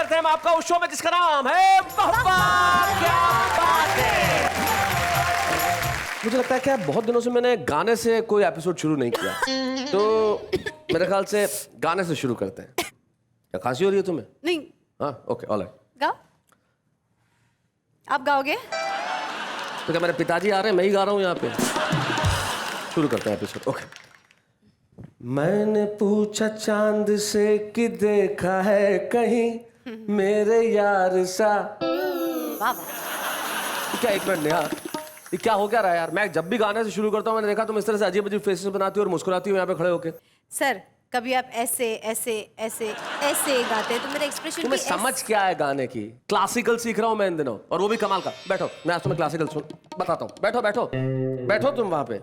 करते हैं हम आपका उस शो में जिसका नाम है क्या बात है। मुझे लगता है कि बहुत दिनों से मैंने गाने से कोई एपिसोड शुरू नहीं किया, तो मेरे ख्याल से गाने से शुरू करते हैं। क्या खांसी हो रही है तुम्हें? नहीं। हाँ, ओके, ऑलराइट। गाओ, आप गाओगे? तो क्या मेरे पिताजी आ रहे हैं, मैं ही गा रहा हूँ यहाँ पे? शुरू करते हैं एपिसोड, ओके। मैंने पूछा चांद से कि देखा है कहीं मेरे यार सा। वाह वाह। क्या, एक मिनट नेहा, ये क्या हो क्या रहा है यार? मैं जब भी गाने से शुरू करता हूँ, मैंने देखा तुम इस तरह से अजीब अजीब फेसेस बनाती हो और मुस्कुराती हो यहाँ पे खड़े होके। सर, कभी आप ऐसे ऐसे ऐसे ऐसे गाते हैं तो मेरा एक्सप्रेशन तुम्हें समझ क्या है गाने की? क्लासिकल सीख रहा हूँ मैं इन दिनों, और वो भी कमाल का। बैठो, मैं आज तुम्हें क्लासिकल बताता हूँ। बैठो बैठो बैठो तुम वहां पे।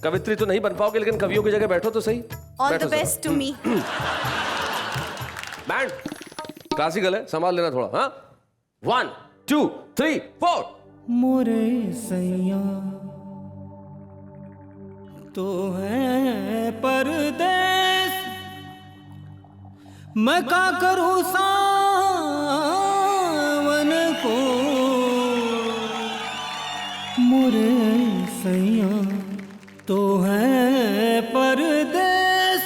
कवित्री तो नहीं बन पाओगे, लेकिन कवियों की जगह बैठो तो सही। All the best to me. Band classical है, संभाल लेना थोड़ा। हाँ, 1 2 3 4। मोरे सैया तो है परदेस, मैं का करूं सावन को। मोरे सैया तो है परदेस,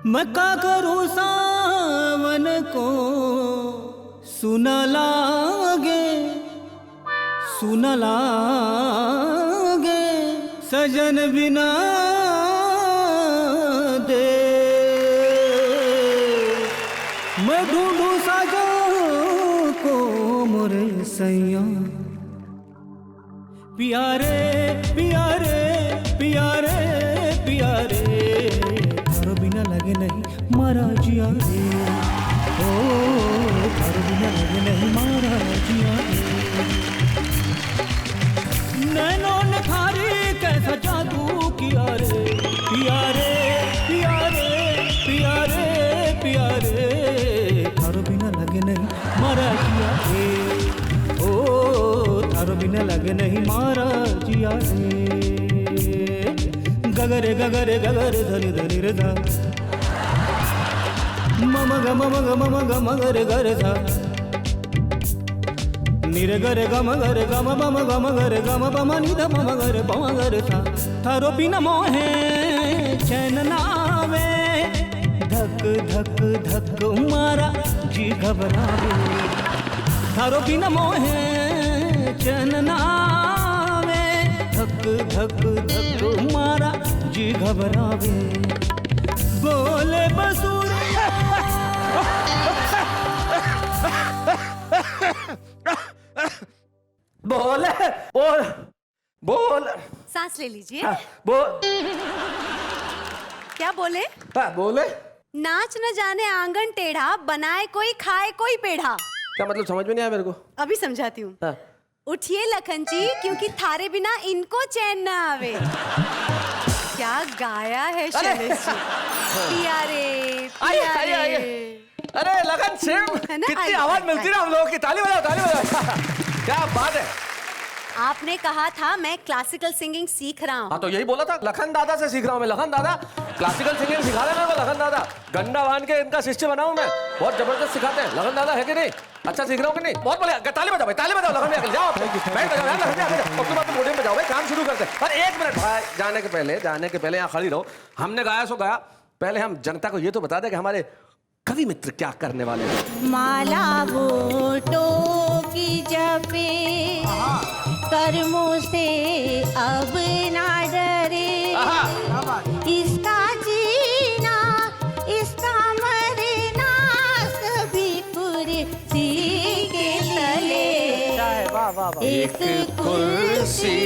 मैं का करूं सावन को। सुना लागे सजन बिना दे, मैं ढूंढूं साजन को। मोरे सैया प्यारे प्यारे प्यारे प्यारे, तारो बिना लगे नहीं मारा जिया रे। ओ तारो बिना लगे नहीं मारा जिया रे। नैनों ने थारी कैसा जादू किया रे। प्यारे प्यारे प्यारे प्यारे, तारो बिना लगे नहीं मारा जिया रे। ओ तारो बिना लगे नहीं मारा जिया रे। गगरे गगरे गगरे धनी धनी रे धा, मम ग मम ग मम ग मगरे गरे धा, निरे गरे गम गरे गम बम गम गरे गम बम निध मम गरे बम गरे था। थारो बिना मोहे चैन नावे, धक धक धक मारा जी घबरावे। थारो बिना मोहे चैन नावे, धक धक धक मारा जी घबरावे। बोले बसूर बोल बोल बोल, सांस ले लीजिए। बोल। क्या बोले? बोले नाच न जाने आंगन टेढ़ा, बनाए कोई खाए कोई पेढ़ा। क्या मतलब? समझ में नहीं आया मेरे को। अभी समझाती हूँ। हाँ। उठिए लखन जी, क्योंकि थारे बिना इनको चैन न आवे। क्या गाया है शैलेश जी। प्यारे प्यारे। अरे लगन सिंह, कितनी आवाज मिलती है हम लोगों की। ताली बजाओ, ताली बजाओ। क्या बात है। आपने कहा था मैं क्लासिकल सिंगिंग सीख रहा हूँ। हाँ, तो यही बोला था, लखन दादा से सीख रहा हूँ मैं। लखन दादा क्लासिकल सिंगिंग सिखा रहे हैं मेरे को। लखन दादा गंडा बांध के इनका शिष्य बना हूँ मैं। बहुत जबरदस्त सिखाते हैं लखन दादा, है कि नहीं? अच्छा सीख रहा हूँ कि नहीं? बहुत बढ़िया। ताली बजाओ भाई, ताली बजाओ। लखन भैया जाओ, बैठ जाओ यार। लखन भैया उसके बाद पोडियम पे जाओ भाई, काम शुरू करते हैं। पर एक मिनट भाई, जाने के पहले यहाँ खड़ी रहो। हमने गाया सो गाया, पहले हम जनता को ये तो बता दें कि हमारे कवि मित्र क्या करने वाले हैं। माला बूटों की जपे, कर्मों से अब ना डरे। इसका जीना इसका मरना, सभी कुर्सी के तले। एक कुर्सी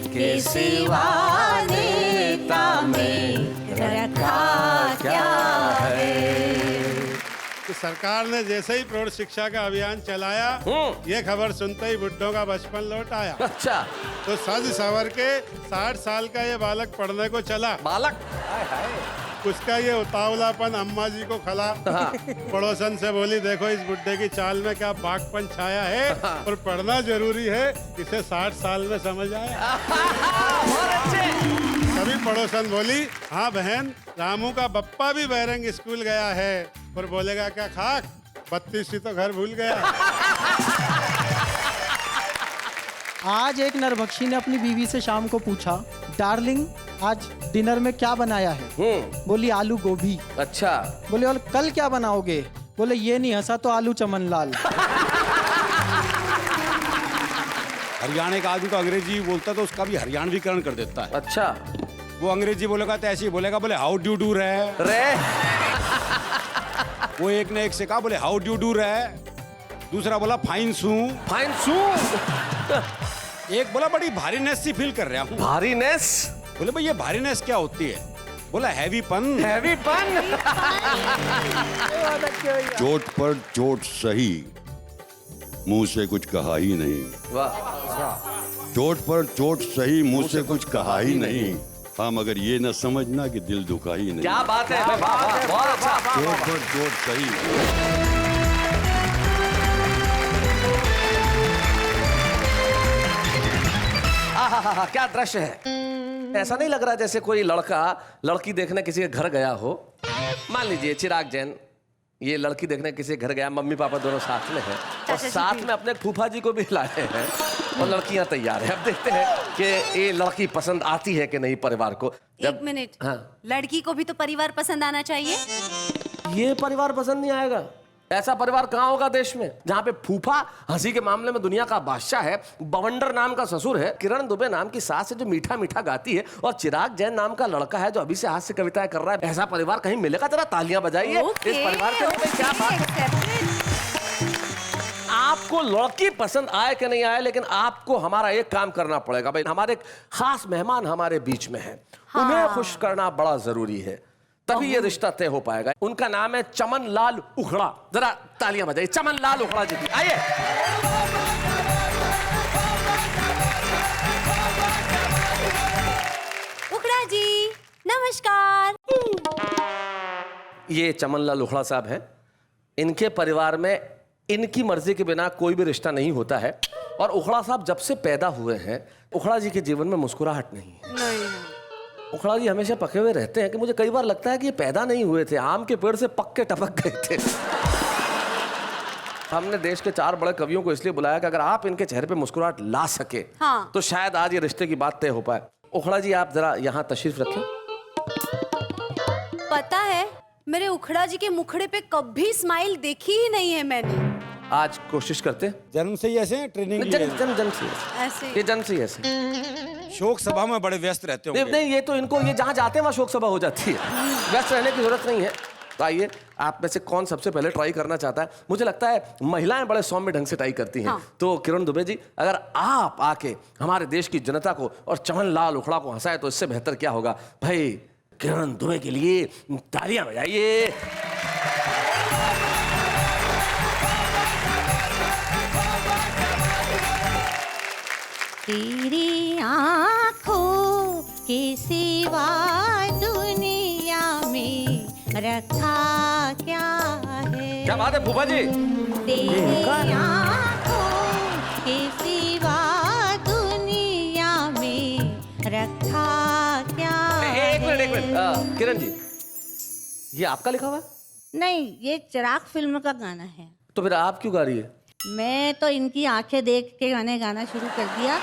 के सिवा नेता में रखा क्या है। तो सरकार ने जैसे ही प्रौढ़ शिक्षा का अभियान चलाया, ये खबर सुनते ही बुड्ढों का बचपन लौट आया। अच्छा, तो सज सवर के 60 साल का ये बालक पढ़ने को चला। बालक उसका ये उतावलापन अम्मा जी को खला। पड़ोसन से बोली, देखो इस बुड्ढे की चाल में क्या बागपन छाया है, और पढ़ना जरूरी है, इसे 60 साल में समझ आया। तभी पड़ोसन बोली, हाँ बहन, रामू का बप्पा भी बैरंग स्कूल गया है। और बोलेगा क्या खाक, 32 ही तो घर भूल गया। आज एक नरभक्षी ने अपनी बीवी से शाम को पूछा, डार्लिंग आज डिनर में क्या बनाया है? बोली आलू गोभी। अच्छा। बोले और कल क्या बनाओगे? बोले ये नहीं हंसा तो आलू चमन लाल। हरियाणा का आदमी तो अंग्रेजी बोलता तो उसका भी हरियाणवीकरण कर देता है। अच्छा। वो अंग्रेजी बोलेगा तो ऐसे ही बोलेगा, बोले हाउ डू डू रहे रे। वो एक ने एक से कहा, बोले हाउ डू डू रहे, दूसरा बोला फाइन सू, फाइन सू। एक बोला बड़ी भारीनेस सी फील कर रहा हूँ। भारीनेस? बोले भाई ये भारीनेस क्या होती है? बोला हैवी पन। हैवी पन। चोट पर चोट सही, मुंह से कुछ कहा ही नहीं। वाह। चोट पर चोट सही, मुंह से कुछ कहा ही नहीं। हाँ मगर ये न समझना कि दिल दुखा ही नहीं। क्या बात है, बहुत अच्छा। चोट पर चोट सही। आहा, क्या दृश्य है। ऐसा नहीं लग रहा जैसे कोई लड़का लड़की देखने किसी के घर गया हो। मान लीजिए चिराग जैन ये लड़की देखने किसी के घर गया, मम्मी पापा दोनों साथ में हैं और साथ में अपने फूफा जी को भी लाए हैं और लड़कियां तैयार हैं। अब देखते हैं कि ये लड़की पसंद आती है कि नहीं परिवार को। एक मिनट। हाँ। लड़की को भी तो परिवार पसंद आना चाहिए। ये परिवार पसंद नहीं आएगा। ऐसा परिवार कहाँ होगा देश में जहाँ पे फूफा हंसी के मामले में दुनिया का बादशाह है, बवंडर नाम का ससुर है, किरण दुबे नाम की सास है जो मीठा मीठा गाती है और चिराग जैन नाम का लड़का है जो अभी से हाथ से कविताएं कर रहा है। ऐसा परिवार कहीं मिलेगा? जरा तालियां बजाइए इस परिवार के लिए। क्या बात है। आपको लड़की पसंद आए कि नहीं आए, लेकिन आपको हमारा एक काम करना पड़ेगा भाई। हमारे खास मेहमान हमारे बीच में है, उन्हें खुश करना बड़ा जरूरी है, तभी ये रिश्ता तय हो पाएगा। उनका नाम है चमन लाल उखड़ा। जरा तालियां बजाइए चमन लाल उखड़ा जी की। आइए। उखड़ा जी नमस्कार। ये चमन लाल उखड़ा साहब हैं। इनके परिवार में इनकी मर्जी के बिना कोई भी रिश्ता नहीं होता है और उखड़ा साहब जब से पैदा हुए हैं उखड़ा जी के जीवन में मुस्कुराहट नहीं है। नहीं। उखड़ा जी हमेशा पके हुए रहते हैं कि मुझे कई बार लगता है कि ये पैदा नहीं हुए थे, आम के पेड़ से पक के टपक गए थे। हमने देश के 4 बड़े कवियों को इसलिए बुलाया कि अगर आप इनके चेहरे पे मुस्कुराहट ला सके हाँ। तो शायद आज ये रिश्ते की बात तय हो पाए। उखड़ा जी आप जरा यहाँ तशरीफ रखें। पता है मेरे उखड़ा जी के मुखड़े पे कभी स्माइल देखी ही नहीं है मैंने। आज कोशिश करते हैं। जन्म से ही ऐसे ट्रेनिंग जन से ऐसे ये जन से ऐसे। शोक सभा में बड़े व्यस्त रहते होंगे। नहीं ये तो इनको ये जहाँ जाते हैं वहाँ शोक सभा हो जाती है, व्यस्त रहने की जरूरत नहीं है। तो आइए आप में से कौन सबसे पहले ट्राई करना चाहता है? मुझे लगता है महिलाएं बड़े सौम्य ढंग से ट्राई करती हैं। हाँ। तो किरण दुबे जी अगर आप आके हमारे देश की जनता को और चमन लाल उखड़ा को हंसाए तो इससे बेहतर क्या होगा भाई। किरण दुबे के लिए तालियां बजाइए। तेरी आँखों के सिवा दुनिया में रखा क्या है? क्या बात है फूफा जी। तेरी आँखों के सिवा दुनिया में रखा क्या एक मिनट है? किरण जी ये आपका लिखा हुआ है? नहीं, ये चिराग फिल्म का गाना है। तो फिर आप क्यों गा रही है? मैं तो इनकी आंखें देख के गाना शुरू कर दिया।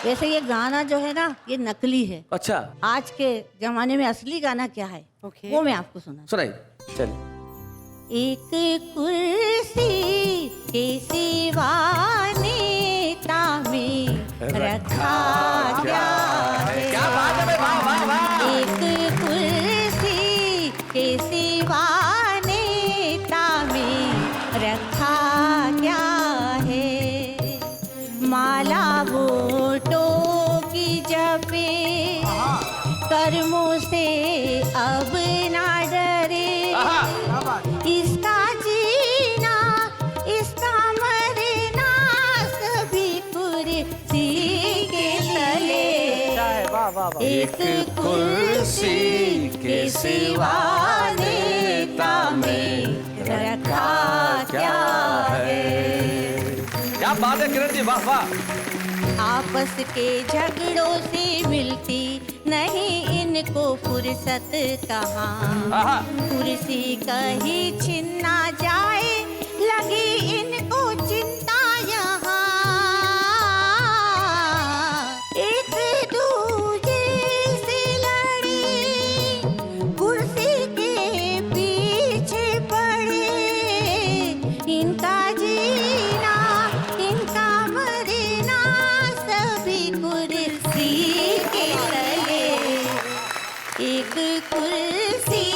वैसे ये गाना जो है ना ये नकली है। अच्छा आज के जमाने में असली गाना क्या है वो मैं आपको सुनाइए। चलिए। एक कुर्सी के सिवा नेता में रखा क्या है? क्या बात है भाई, वाह वाह वाह। एक कुर्सी के सिवा नेता में रखा क्या है? माला वोटों की जपे कर्मों से अब ना डरे। इसका जीना इसका मरना सभी कुर्सी के तले। एक कुर्सी के सिवा नेता में रखा क्या है? क्या बात है किरण जी, वाह वाह। आपस के झगड़ों से मिलती नहीं इनको फुर्सत कहाँ। कुर्सी कहीं छिन ना जाए लगी इनको चिंता यहाँ, एक दूजे से लड़ी, कुर्सी के पीछे पड़े, इनका जीना इनका मरना सभी कुर्सी के तले, एक कुर्सी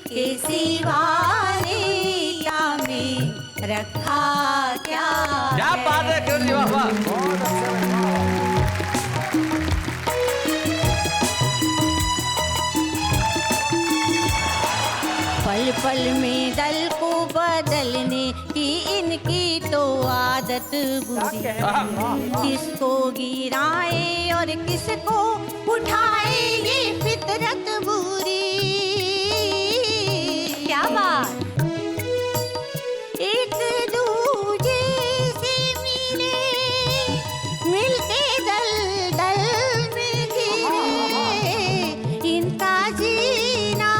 के सिवा नेता में रखा क्या बात है किरण जी, वाह वाह। पल पल में दल को बदलने की इनकी तो आदत बुरी, किसको गिराए और किसको उठाए ये फितरत बुरी। क्या बात, एक दूजे से मिले, मिलके दल दल में घिरे, इनका जीना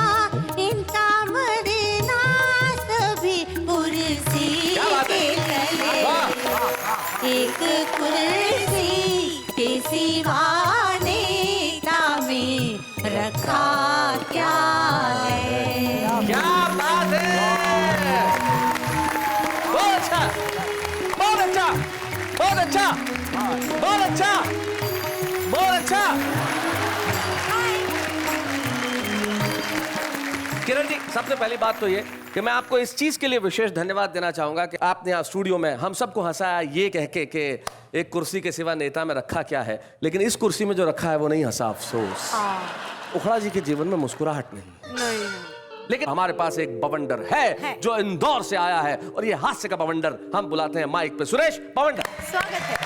इनका मरना सभी कुर्सी के तले, एक कुर्सी के सिवा नेता में रखा क्या है। क्या बात है, बहुत अच्छा, बहुत अच्छा, बहुत अच्छा, बहुत अच्छा, बहुत अच्छा। किरण जी, सबसे पहली बात तो ये कि मैं आपको इस चीज के लिए विशेष धन्यवाद देना चाहूंगा कि आपने यहाँ स्टूडियो में हम सबको हंसाया ये कह के कि एक कुर्सी के सिवा नेता में रखा क्या है, लेकिन इस कुर्सी में जो रखा है वो नहीं हंसा, अफसोस। उखड़ा जी के जीवन में मुस्कुराहट नहीं, लेकिन हमारे पास एक बवंडर है जो इंदौर से आया है, और ये हास्य का बवंडर हम बुलाते हैं माइक पे, सुरेश बवंडर। स्वागत है।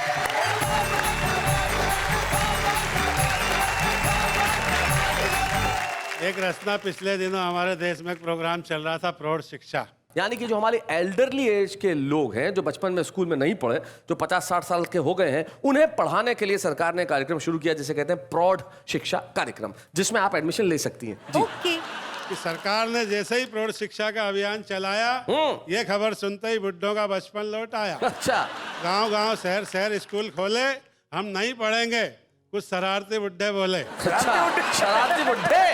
एक रचना पिछले दिनों हमारे देश में एक प्रोग्राम चल रहा था, प्रौढ़ शिक्षा, यानी कि जो हमारी एल्डरली एज के लोग हैं जो बचपन में स्कूल में नहीं पढ़े, जो 50-60 साल के हो गए हैं, उन्हें पढ़ाने के लिए सरकार ने कार्यक्रम शुरू किया जिसे कहते हैं प्रौढ़ शिक्षा कार्यक्रम, जिसमें आप एडमिशन ले सकती हैं जी। ओके। कि सरकार ने जैसे ही प्रौढ़ शिक्षा का अभियान चलाया, ये खबर सुनते ही बुड्ढों का बचपन लौट आया। अच्छा, गांव-गांव शहर-शहर स्कूल खोले, हम नहीं पढ़ेंगे, कुछ शरारती बुड्ढे बोले। अच्छा, शरारती बुड्ढे।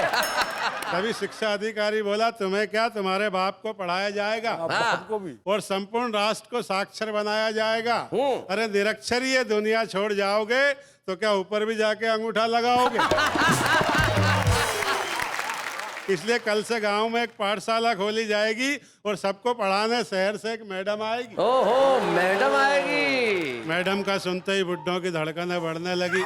तभी शिक्षा अधिकारी बोला, तुम्हें क्या, तुम्हारे बाप को पढ़ाया जाएगा, सबको भी। और संपूर्ण राष्ट्र को साक्षर बनाया जाएगा। अरे निरक्षर ये दुनिया छोड़ जाओगे तो क्या ऊपर भी जाके अंगूठा लगाओगे? इसलिए कल से गांव में एक पाठशाला खोली जाएगी और सबको पढ़ाने शहर से एक मैडम आएगी। ओहो, मैडम आएगी। मैडम का सुनते ही बुड्ढों की धड़कनें बढ़ने लगी,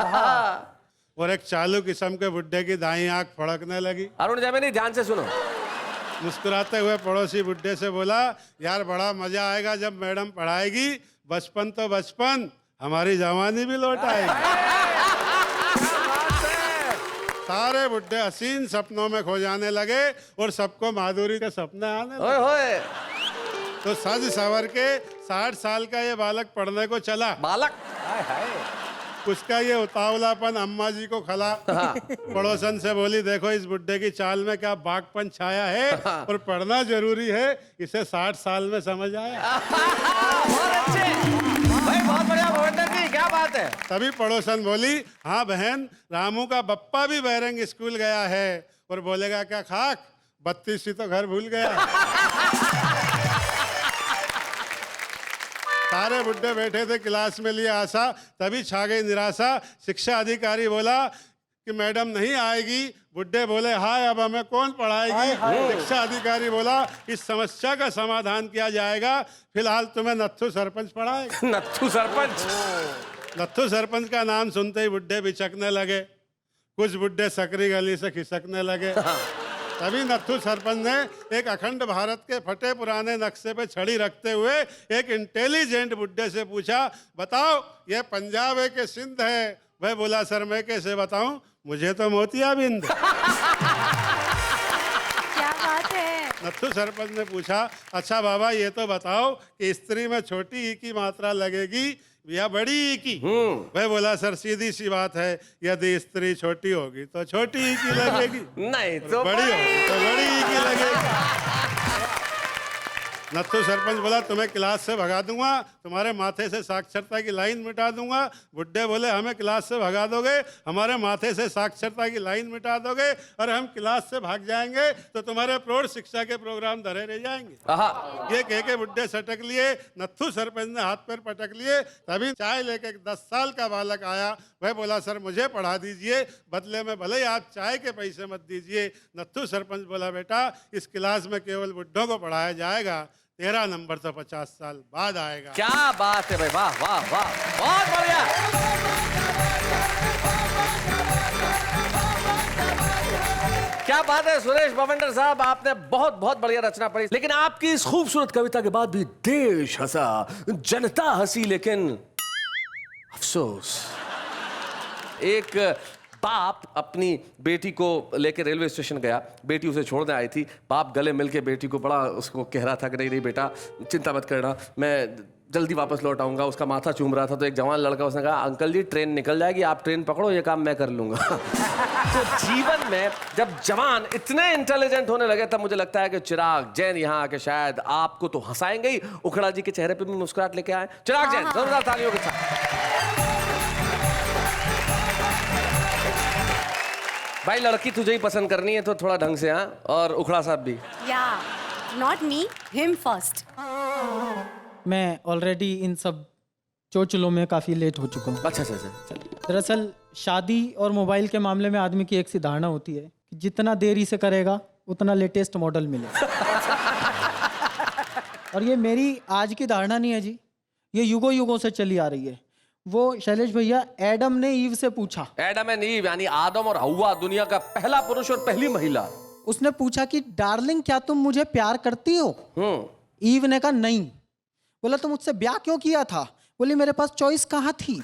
और एक चालू किस्म के बुड्ढे की दाईं आंख फड़कने लगी। अरुण जैमिनी, ध्यान से सुनो। मुस्कुराते हुए पड़ोसी बुड्ढे से बोला, यार बड़ा मजा आएगा जब मैडम पढ़ाएगी, बचपन तो बचपन, हमारी जवानी भी लौट आएगी। सारे बुड्ढे हसीन सपनों में खो जाने लगे और सबको माधुरी के सपने आने लगे। ओए होए, तो सज सवर के 60 साल का ये बालक पढ़ने को चला। बालक, उसका ये उतावलापन अम्मा जी को खला। पड़ोसन से बोली, देखो इस बुड्ढे की चाल में क्या बागपन छाया है, और पढ़ना जरूरी है, इसे 60 साल में समझ आया। बहुत अच्छे भाई, बहुत बढ़िया बवंडर जी, क्या बात है। तभी पड़ोसन बोली, हाँ बहन, रामू का बप्पा भी बैरंग स्कूल गया है, और बोलेगा क्या खाक, 32 ही तो घर भूल गया। सारे बुड्ढे बैठे थे क्लास में लिए आशा, तभी छा गई निराशा। शिक्षा अधिकारी बोला कि मैडम नहीं आएगी। बुड्ढे बोले, हाय अब हमें कौन पढ़ाएगी? शिक्षा अधिकारी बोला, इस समस्या का समाधान किया जाएगा, फिलहाल तुम्हें नत्थू सरपंच पढ़ाएगा। नत्थू सरपंच। नत्थू सरपंच का नाम सुनते ही बुड्ढे बिचकने लगे, कुछ बुड्ढे सकरी गली से खिसकने लगे। तभी नत्थू सरपंच ने एक अखंड भारत के फटे पुराने नक्शे पे छड़ी रखते हुए एक इंटेलिजेंट बुड्ढे से पूछा, बताओ ये पंजाब है कि सिंध है? वह बोला, सर मैं कैसे बताऊं, मुझे तो मोतियाबिंद। क्या बात है। नत्थू सरपंच ने पूछा, अच्छा बाबा ये तो बताओ कि स्त्री में छोटी ई की मात्रा लगेगी या बड़ी ई की? वह बोला, सर सीधी सी बात है, यदि स्त्री छोटी होगी तो छोटी ई की लगेगी, नहीं तो बड़ी होगी तो बड़ी ई की लगेगी। नत्थू सरपंच बोला तुम्हें क्लास से भगा दूंगा, तुम्हारे माथे से साक्षरता की लाइन मिटा दूंगा। बुड्ढे बोले हमें क्लास से भगा दोगे, हमारे माथे से साक्षरता की लाइन मिटा दोगे और हम क्लास से भाग जाएंगे तो तुम्हारे प्रौढ़ शिक्षा के प्रोग्राम धरे रह जाएंगे। ये कह के बुड्ढे सटक लिए, नत्थू सरपंच ने हाथ पैर पटक लिए। तभी चाय लेके 10 साल का बालक आया, वह बोला सर मुझे पढ़ा दीजिए, बदले में भले ही आप चाय के पैसे मत दीजिए। नत्थू सरपंच बोला बेटा इस क्लास में केवल बुड्ढों को पढ़ाया जाएगा, तेरा नंबर तो 50 साल बाद आएगा। क्या बात है भाई, वाह वाह वाह, बहुत बढ़िया। क्या बात है सुरेश बवंडर साहब, आपने बहुत बहुत बढ़िया रचना पढ़ी। लेकिन आपकी इस खूबसूरत कविता के बाद भी देश हंसा, जनता हंसी, लेकिन अफसोस एक बाप अपनी बेटी को लेकर रेलवे स्टेशन गया, बेटी उसे छोड़ने आई थी। बाप गले मिल के बेटी को बड़ा उसको कह रहा था कि नहीं नहीं बेटा चिंता मत करना, मैं जल्दी वापस लौट आऊँगा। उसका माथा चूम रहा था तो एक जवान लड़का उसने कहा अंकल जी ट्रेन निकल जाएगी, आप ट्रेन पकड़ो, ये काम मैं कर लूँगा। तो जीवन में जब जवान इतने इंटेलिजेंट होने लगे तब मुझे लगता है कि चिराग जैन यहाँ आके शायद आपको तो हंसाएंगे ही, उखड़ा जी के चेहरे पर भी मुस्कुराहट लेके आए। चिराग जैन जोरदार तालियों के साथ। भाई लड़की तुझे ही पसंद करनी है तो थोड़ा ढंग से, हाँ, और उखड़ा साहब भी। या नॉट मी, हिम फर्स्ट। मैं ऑलरेडी इन सब चोचलों में काफ़ी लेट हो चुका हूँ। अच्छा अच्छा अच्छा। दरअसल शादी और मोबाइल के मामले में आदमी की एक सी धारणा होती है कि जितना देरी से करेगा उतना लेटेस्ट मॉडल मिलेगा। और ये मेरी आज की धारणा नहीं है जी, ये युगों युगों से चली आ रही है। वो शैलेश भैया एडम ने ईव से पूछा, एडम एंड ईव यानी आदम और हव्वा, दुनिया का पहला पुरुष और पहली महिला। उसने पूछा कि डार्लिंग क्या तुम मुझे प्यार करती हो? ईव ने कहा नहीं। बोला तो मुझसे ब्याह क्यों किया था? बोली मेरे पास चॉइस कहाँ थी।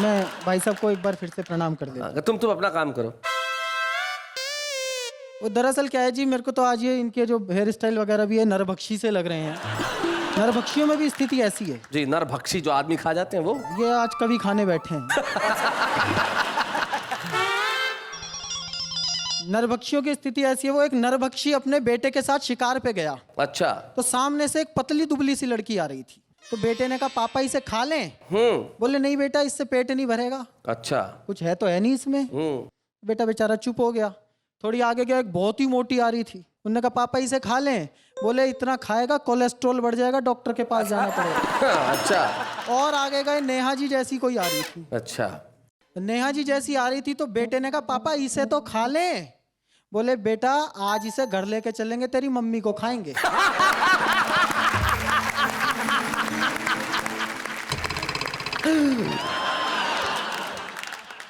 मैं भाई साहब को एक बार फिर से प्रणाम कर देता। तुम अपना काम करो। वो दरअसल क्या है जी, मेरे को तो आज ये इनके जो हेयर स्टाइल वगैरह भी है नरभक्षी से लग रहे हैं। नरभक्षियों में भी स्थिति ऐसी है जी, नरभक्षी जो आदमी खा जाते हैं वो, ये आज कभी खाने बैठे हैं। नरभक्षियों की स्थिति ऐसी है, वो एक नरभक्षी अपने बेटे के साथ शिकार पे गया। अच्छा। तो सामने से एक पतली दुबली सी लड़की आ रही थी, तो बेटे ने कहा पापा इसे खा लें? बोले नहीं बेटा इससे पेट नहीं भरेगा। अच्छा। कुछ है तो है नहीं इसमें। बेटा बेचारा चुप हो गया। थोड़ी आगे गया, एक बहुत ही मोटी आ रही थी, उन्होंने कहा पापा इसे खा लें? बोले इतना खाएगा कोलेस्ट्रॉल बढ़ जाएगा, डॉक्टर के पास जाना पड़ेगा। अच्छा। और आगे गए, नेहा जी जैसी कोई आ रही थी। अच्छा। नेहा जी जैसी आ रही थी तो बेटे ने कहा पापा इसे तो खा लें? बोले बेटा आज इसे घर लेके चलेंगे, तेरी मम्मी को खाएंगे।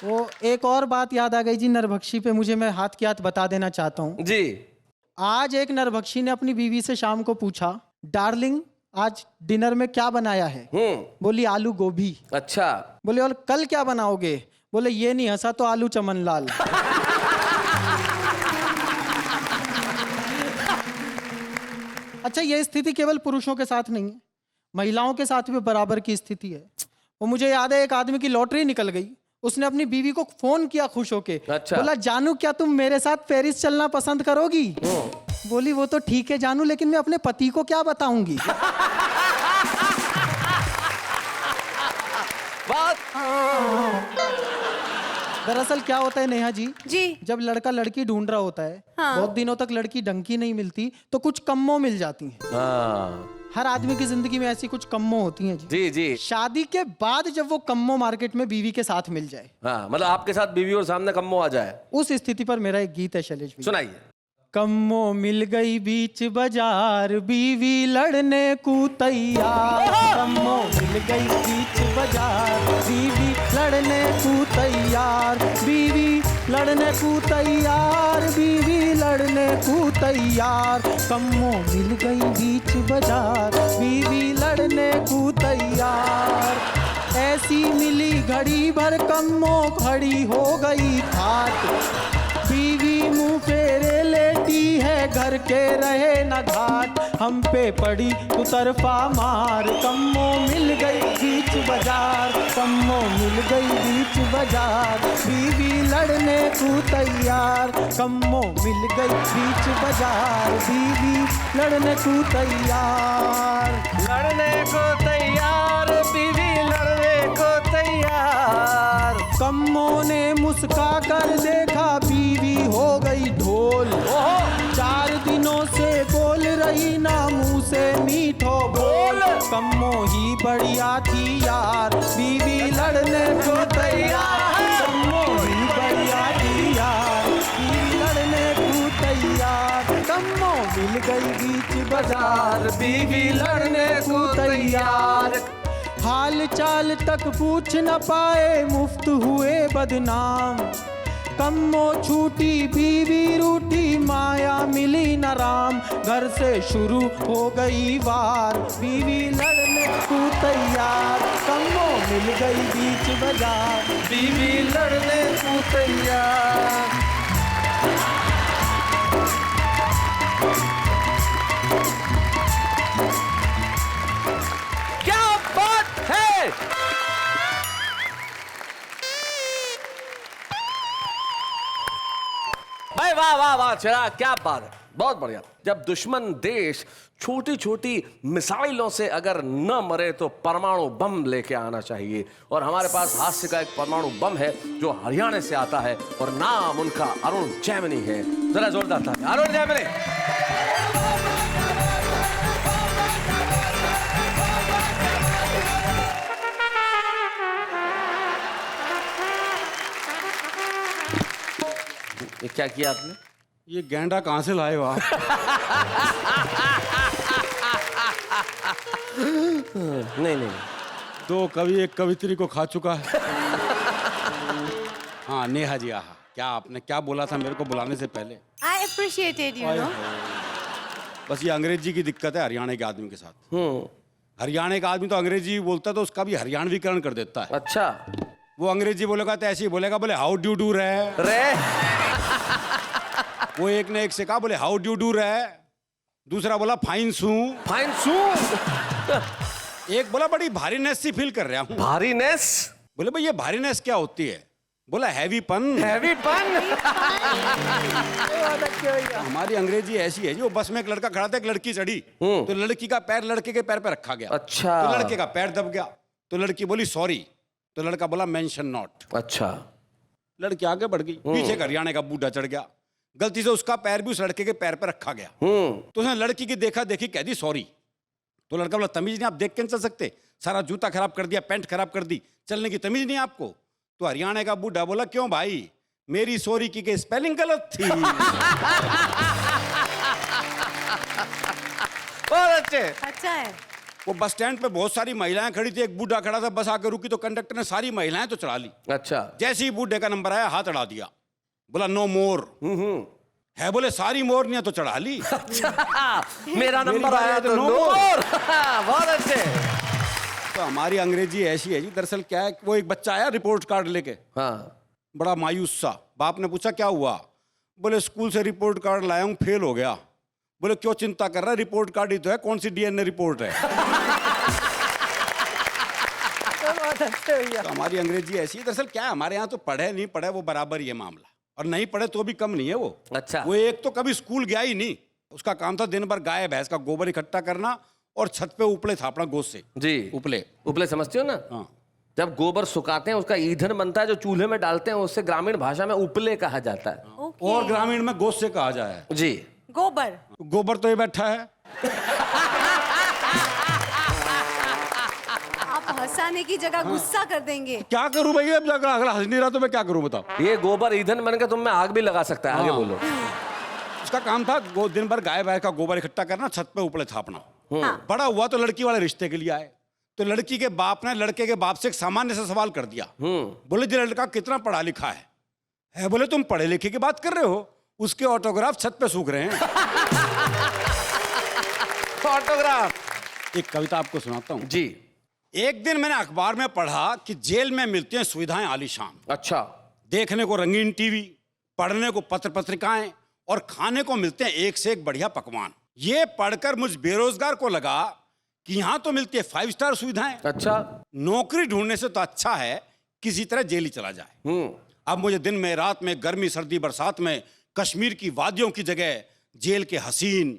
वो एक और बात याद आ गई जी नरभक्षी पे, मुझे मैं हाथ की हाथ बता देना चाहता हूँ जी। आज एक नरभक्षी ने अपनी बीवी से शाम को पूछा डार्लिंग आज डिनर में क्या बनाया है? बोली आलू गोभी। अच्छा। बोले और कल क्या बनाओगे? बोले ये नहीं हंसा तो आलू चमन लाल। अच्छा ये स्थिति केवल पुरुषों के साथ नहीं है, महिलाओं के साथ भी बराबर की स्थिति है। वो मुझे याद है एक आदमी की लॉटरी निकल गई, उसने अपनी बीवी को फोन किया खुश होके। अच्छा। बोला जानू क्या तुम मेरे साथ पेरिस चलना पसंद करोगी? बोली वो तो ठीक है जानू, लेकिन मैं अपने पति को क्या बताऊंगी? दरअसल क्या होता है नेहा जी, जब लड़का लड़की ढूंढ रहा होता है, बहुत दिनों तक लड़की ढंग की नहीं मिलती तो कुछ कम्मों मिल जाती हैं। हर आदमी की जिंदगी में ऐसी कुछ कम्मों होती हैं जी जी। शादी के बाद जब वो कम्मो मार्केट में बीवी के साथ मिल जाए, हाँ, मतलब आपके साथ बीवी और सामने कम्मो आ जाए, उस स्थिति पर मेरा एक गीत है शैलेश भैया। सुनाइए। कम्मो मिल गई बीच बाजार, बीवी लड़ने को तैयार। कम्मो मिल गई बीच बाजार, बीवी लड़ने को तैयार। बीवी लड़ने को तैयार, बीवी लड़ने को तैयार। कम्मो मिल गई बीच बाजार, बीवी लड़ने को तैयार। ऐसी मिली घड़ी भर कम्मो खड़ी हो गई ठाट। बीवी मुंह फेरे लेटी है, घर के रहे न घाट। हम पे पड़ी तू तरफा मार, कम्मो मिल गई बीच बीच बाजार, कम्मो मिल गई बीच बाजार, बीवी लड़ने को तैयार। कम्मो मिल गई बीच बाजार, बीवी लड़ने को तैयार। लड़ने को तैयार, बीवी लड़ने को तैयार। कम्मो ने मुस्का कर देखा, बीवी हो गई ढोल। 4 दिनों से बोल रही ना मुंह से मीठो बोल। कम्मो ही बढ़िया थी यार, बीवी लड़ने को तैयार। कम्मो ही बढ़िया थी यार, बीवी लड़ने को तैयार। कम्मो मिल गई बीच बाजार, बीवी लड़ने को तैयार। हाल चाल तक पूछ न पाए, मुफ्त हुए बदनाम। कम्मो छूटी बीवी रूठी, माया मिली न राम। घर से शुरू हो गई वार, बीवी लड़ने को तैयार। कम्मो मिल गई बीच बाजार, बीवी लड़ने को तैयार। क्या बात है! भाई वाह वाह वाह चिराग, क्या बात है, बहुत बढ़िया। जब दुश्मन देश छोटी छोटी मिसाइलों से अगर न मरे तो परमाणु बम लेके आना चाहिए, और हमारे पास हास्य का एक परमाणु बम है जो हरियाणा से आता है और नाम उनका अरुण जैमिनी है। जरा जोरदार था अरुण जैमिनी। ये क्या किया आपने? ये गेंडा कहाँ से लाए हो आप? नहीं नहीं, दो कवि एक कवित्री को खा चुका है। हाँ नेहा जी, आहा क्या आपने क्या बोला था मेरे को बुलाने से पहले? I appreciated you know. बस ये अंग्रेजी की दिक्कत है हरियाणा के आदमी के साथ। हरियाणा का आदमी तो अंग्रेजी बोलता है तो उसका भी हरियाणवीकरण कर देता है। अच्छा, वो अंग्रेजी बोलेगा तो ऐसे ही बोलेगा, बोले हाउ डू डू रहे। वो एक ने एक से कहा, बोले हाउ डू डू रहे। दूसरा बोला फाइन सू। फाइन सू। एक बोला बड़ी भारीनेस सी फील कर रहा हूँ। भारीनेस? बोले भाई ये भारीनेस क्या होती है? बोला हैवीपन। हैवीपन? हमारी अंग्रेजी ऐसी है जी, वो बस में एक लड़का खड़ा था, एक लड़की चढ़ी तो लड़की का पैर लड़के के पैर पे रखा गया। अच्छा। तो लड़के का पैर दब गया तो लड़की बोली सॉरी, तो लड़का बोला मेंशन नॉट। अच्छा। लड़की आगे बढ़ गई, पीछे एक हरियाणा का बूढ़ा चढ़ गया, गलती से उसका पैर भी उस लड़के के पैर पे रखा गया। तो उसने लड़की की देखा देखी कह दी सॉरी। तो लड़का बोला तमीज नहीं, आप देख के नहीं चल सकते, सारा जूता खराब कर दिया, पैंट खराब कर दी, चलने की तमीज नहीं आपको? तो हरियाणा का बूढ़ा बोला क्यों भाई, मेरी सॉरी की स्पेलिंग गलत थी। बहुत अच्छे। अच्छा है। वो बस स्टैंड पे बहुत सारी महिलाएं खड़ी थी, एक बूढ़ा खड़ा था, बस आकर रुकी तो कंडक्टर ने सारी महिलाएं तो चढ़ा ली। अच्छा। जैसे ही बूढ़े का नंबर आया हाथ अड़ा दिया, बोला नो मोर। है बोले सारी मोर नहीं है तो चढ़ा ली। अच्छा, मेरा नंबर बारी आया तो no नो more। मोर। बहुत अच्छे। तो हमारी अंग्रेजी ऐसी है जी। दरअसल क्या है, वो एक बच्चा आया रिपोर्ट कार्ड लेके, हाँ। बड़ा मायूस सा। बाप ने पूछा क्या हुआ? बोले स्कूल से रिपोर्ट कार्ड लाया हूँ, फेल हो गया। बोले क्यों चिंता कर रहा है, रिपोर्ट कार्ड ही तो है, कौन सी डीएनए रिपोर्ट है। तो हमारी अंग्रेजी ऐसी है। दरअसल क्या है, हमारे यहाँ तो पढ़े नहीं पढ़े वो बराबर ही है मामला, और नहीं पढ़े तो भी कम नहीं है वो। अच्छा। वो एक तो कभी स्कूल गया ही नहीं, उसका काम था दिन भर गाय भैंस का गोबर इकट्ठा करना और छत पे उपले थापना गोश्त से। जी। उपले उपले समझते हो ना? हाँ। जब गोबर सुखाते हैं उसका ईंधन बनता है जो चूल्हे में डालते हैं, उससे ग्रामीण भाषा में उपले कहा जाता है। Okay. और ग्रामीण में गोश्त से कहा जाए। जी। गोबर। गोबर तो ये बैठा है। आप हंसाने की जगह गुस्सा कर देंगे। क्या करूं भाई, अब जाकर अगला हंस नहीं रहा तो मैं क्या करूं बताओ। ये गोबर ईंधन बनकर तुम में आग भी लगा सकता है। आगे हाँ। बोलो। उसका काम था दिन भर गाय भैंस का गोबर इकट्ठा करना, छत पे उपले थापना। हाँ। बड़ा हुआ तो लड़की वाले रिश्ते के लिए आए, तो लड़की के बाप ने लड़के के बाप से एक सामान्य सा सवाल कर दिया। बोले जी लड़का कितना पढ़ा लिखा है? बोले तुम पढ़े लिखे की बात कर रहे हो, उसके ऑटोग्राफ छत पे सूख रहे हैं। ऑटोग्राफ। एक कविता आपको सुनाता हूँ जी। एक दिन मैंने अखबार में पढ़ा कि जेल में मिलती हैं सुविधाएं आलीशान। अच्छा। देखने को रंगीन टीवी, पढ़ने को पत्र पत्रिकाएं और खाने को मिलते हैं एक से एक बढ़िया पकवान। ये पढ़कर मुझ बेरोजगार को लगा कि यहाँ तो मिलती है 5 स्टार सुविधाएं, अच्छा। नौकरी ढूंढने से तो अच्छा है किसी तरह जेल ही चला जाए। अब मुझे दिन में, रात में, गर्मी, सर्दी, बरसात में कश्मीर की वादियों की जगह जेल के हसीन,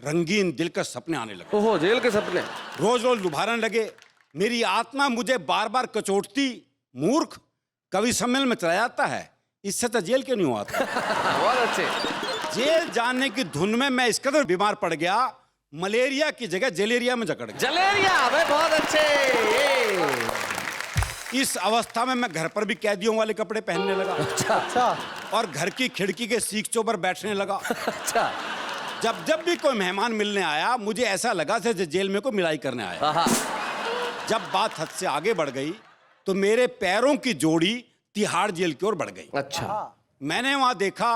रंगीन, दिलकश सपने आने लगे। ओहो, जेल के सपने। रोज रोज लुभाने लगे। मेरी आत्मा मुझे बार बार कचोटती, मूर्ख, कवि सम्मेलन में चला जाता है, इससे तो जेल क्यों नहीं हुआ था। बहुत अच्छे। जेल जाने की धुन में मैं इस कदर बीमार पड़ गया, मलेरिया की जगह जलेरिया में जकड़ गया। जलेरिया, भाई बहुत अच्छे। इस अवस्था में मैं घर पर भी कैदियों वाले कपड़े पहनने लगा। अच्छा। और घर की खिड़की के सीखचों पर बैठने लगा। अच्छा। जब भी कोई मेहमान मिलने आया, मुझे ऐसा लगा जैसे जेल में कोई मिलाई करने आया। जब बात हद से आगे बढ़ गई तो मेरे पैरों की जोड़ी तिहाड़ जेल की ओर बढ़ गई। अच्छा। मैंने वहां देखा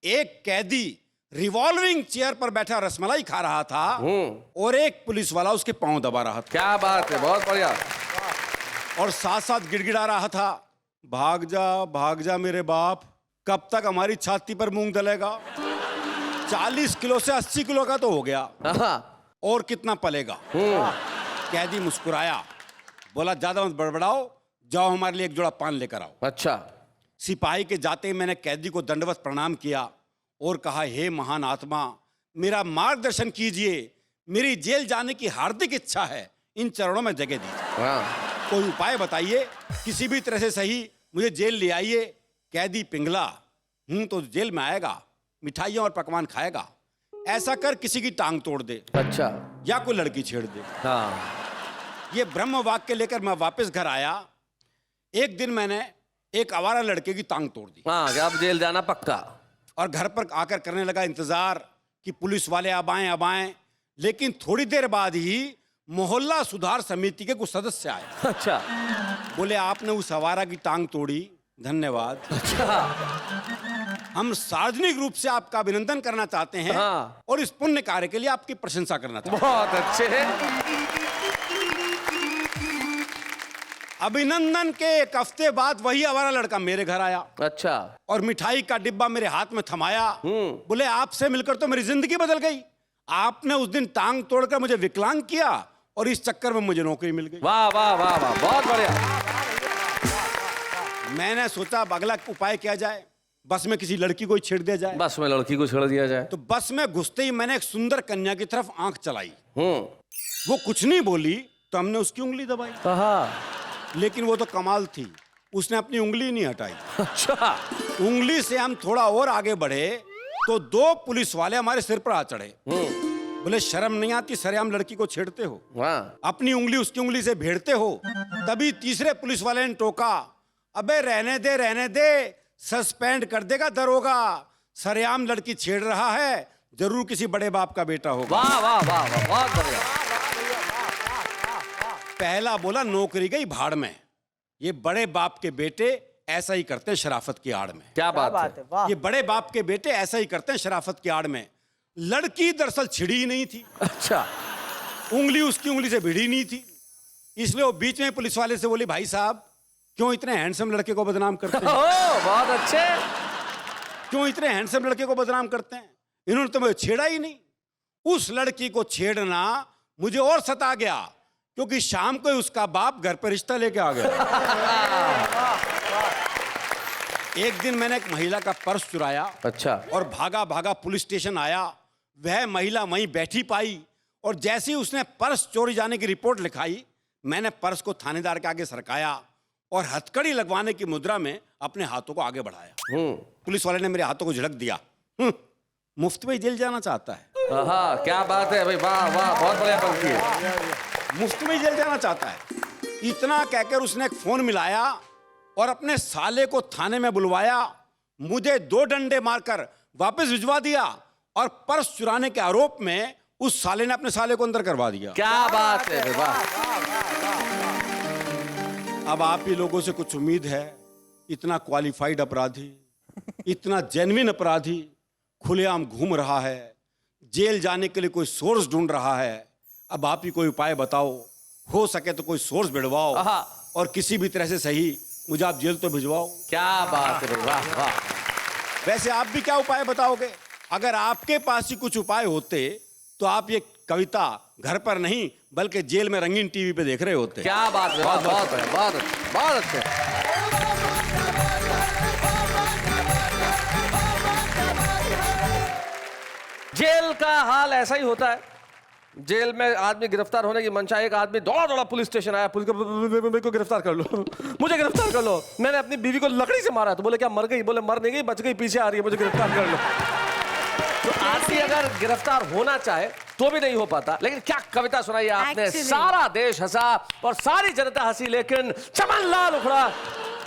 एक कैदी रिवॉल्विंग चेयर पर बैठा रसमलाई खा रहा था और एक पुलिस वाला उसके पांव दबा रहा था। क्या बात है, बहुत बढ़िया। और साथ साथ गिड़गिड़ा रहा था, भाग जा मेरे बाप, कब तक हमारी छाती पर मूंग दलेगा। 40 किलो से 80 किलो का तो हो गया, और कितना पलेगा। कैदी मुस्कुराया, बोला ज्यादा मत बड़बड़ाओ, जाओ हमारे लिए एक जोड़ा पान लेकर आओ। अच्छा। सिपाही के जाते ही मैंने कैदी को दंडवत प्रणाम किया और कहा, हे महान आत्मा, मेरा मार्गदर्शन कीजिए, मेरी जेल जाने की हार्दिक इच्छा है, इन चरणों में जगह दीजिए। कोई उपाय बताइए, किसी भी तरह से सही मुझे जेल ले आइए। कैदी पिंगला, तो जेल में आएगा, मिठाइयाँ और पकवान खाएगा, ऐसा कर किसी की टांग तोड़ दे। अच्छा। या कोई लड़की छेड़ दे। ये ब्रह्म वाक्य लेकर मैं वापस घर आया। एक दिन मैंने एक आवारा लड़के की टांग तोड़ दी। अब जेल जाना पक्का। और घर पर आकर करने लगा इंतजार कि पुलिस वाले अब आए। लेकिन थोड़ी देर बाद ही मोहल्ला सुधार समिति के कुछ सदस्य आए। अच्छा। बोले, आपने उस आवारा की टांग तोड़ी, धन्यवाद। अच्छा। हम सार्वजनिक रूप से आपका अभिनंदन करना चाहते हैं और इस पुण्य कार्य के लिए आपकी प्रशंसा करना चाहते हैं। बहुत अच्छे। अभिनंदन के एक हफ्ते बाद वही आवारा लड़का मेरे घर आया। अच्छा। और मिठाई का डिब्बा मेरे हाथ में थमाया। बोले, आपसे मिलकर तो मेरी जिंदगी बदल गई। आपने उस दिन टांग तोड़कर मुझे विकलांग किया और इस चक्कर में मुझे नौकरी मिल गई। वाह वाह वाह वाह, बहुत बढ़िया। मैंने सोचा अब अगला उपाय क्या जाए, बस में किसी लड़की को छेड़ दिया जाए। बस में लड़की को छेड़ दिया जाए। तो बस में घुसते ही मैंने एक सुंदर कन्या की तरफ आंख चलाई। वो कुछ नहीं बोली तो हमने उसकी उंगली दबाई। लेकिन वो तो कमाल थी, उसने अपनी उंगली नहीं हटाई। अच्छा। उंगली से हम थोड़ा और आगे बढ़े तो 2 पुलिस वाले हमारे सिर पर आ चढ़े। बोले, शर्म नहीं आती, सरेआम लड़की को छेड़ते हो, अपनी उंगली उसकी उंगली से भेड़ते हो। तभी तीसरे पुलिस वाले ने टोका, अबे रहने दे, सस्पेंड कर देगा दरोगा, सरेआम लड़की छेड़ रहा है, जरूर किसी बड़े बाप का बेटा होगा। वाह वाह वाह वाह, बहुत बढ़िया। पहला बोला, नौकरी गई भाड़ में, ये बड़े बाप के बेटे ऐसा ही करते हैं शराफत की आड़ में। क्या बात है। ये बड़े बाप के बेटे ऐसा ही करते हैं शराफत की आड़ में। लड़की दरअसल छिड़ी ही नहीं थी। अच्छा। उंगली उसकी उंगली से भिड़ी नहीं थी, इसलिए वो बीच में पुलिस वाले से बोली, भाई साहब क्यों इतने हैंडसम लड़के को बदनाम करते हैं? बहुत अच्छे। क्यों इतने हैंडसम लड़के को बदनाम करते हैं? इन्होंने तो मुझे छेड़ा ही नहीं। उस लड़की को छेड़ना मुझे और सता गया, क्योंकि शाम को उसका बाप घर पर रिश्ता लेके आ गया। एक दिन मैंने एक महिला का पर्स चुराया। अच्छा। और भागा भागा पुलिस स्टेशन आया। वह महिला वहीं बैठी पाई और जैसे ही उसने पर्स चोरी जाने की रिपोर्ट लिखाई, मैंने पर्स को थानेदार के आगे सरकाया और हथकड़ी लगवाने की मुद्रा में अपने हाथों को आगे बढ़ाया। पुलिस वाले ने मेरे हाथों को झड़क दिया। मुफ्त में जेल जाना चाहता है। क्या बात है भाई, वाह वाह, बहुत बढ़िया पंक्ति है। मुफ्त में जेल जाना चाहता है। इतना कहकर उसने एक फोन मिलाया और अपने साले को थाने में बुलवाया। मुझे 2 डंडे मारकर वापस भिजवा दिया और पर्स चुराने के आरोप में उस साले ने अपने साले को अंदर करवा दिया। क्या बात है, वाह। अब आप ही लोगों से कुछ उम्मीद है? इतना क्वालिफाइड अपराधी, इतना जेन्युइन अपराधी खुलेआम घूम रहा है, जेल जाने के लिए कोई सोर्स ढूंढ रहा है। अब आप ही कोई उपाय बताओ, हो सके तो कोई सोर्स भिड़वाओ और किसी भी तरह से सही मुझे आप जेल तो भिजवाओ। क्या बात है, वाह वाह। वैसे आप भी क्या उपाय बताओगे? अगर आपके पास ही कुछ उपाय होते तो आप ये कविता घर पर नहीं बल्कि जेल में रंगीन टीवी पे देख रहे होते हैं। क्या बात है, बहुत है, बहुत अच्छे। जेल का हाल ऐसा ही होता है। जेल में आदमी गिरफ्तार होने की मंशा, एक आदमी दौड़ा दौड़ा पुलिस स्टेशन आया, पुलिस को मेरे को गिरफ्तार कर लो, मुझे गिरफ्तार कर लो, मैंने अपनी बीवी को लकड़ी से मारा। तो बोले क्या मर गई? बोले मर नहीं गई, बच गई, पीछे आ रही है, मुझे गिरफ्तार कर लो। तो आदमी अगर गिरफ्तार होना चाहे तो भी नहीं हो पाता। लेकिन क्या कविता सुनाई आपने। Actually. सारा देश हंसा और सारी जनता हंसी, लेकिन चमन लाल उखड़ा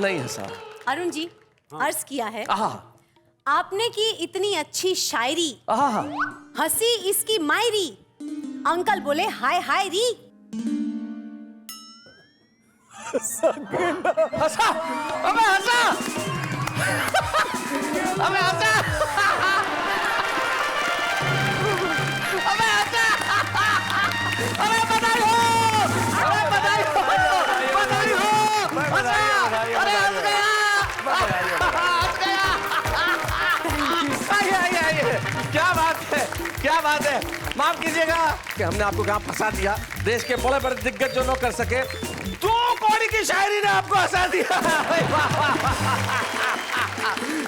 नहीं हंसा। अरुण जी, अर्ज किया है आहा आपने की इतनी अच्छी शायरी, आहा हंसी इसकी मायरी, अंकल बोले हाय हाय री। हंसा, अबे हंसा, अबे हंसा, अबे हंसा, अरे बधाई हो, अरे बधाई हो, बधाई हो, हंसा, अरे हंस गया, हंस गया। आइए, क्या बात है, क्या बात है। माफ कीजिएगा कि हमने आपको कहाँ फंसा दिया। देश के बड़े बड़े दिग्गज जो न कर सके, 2 कौड़ी की शायरी ने आपको हंसा दिया।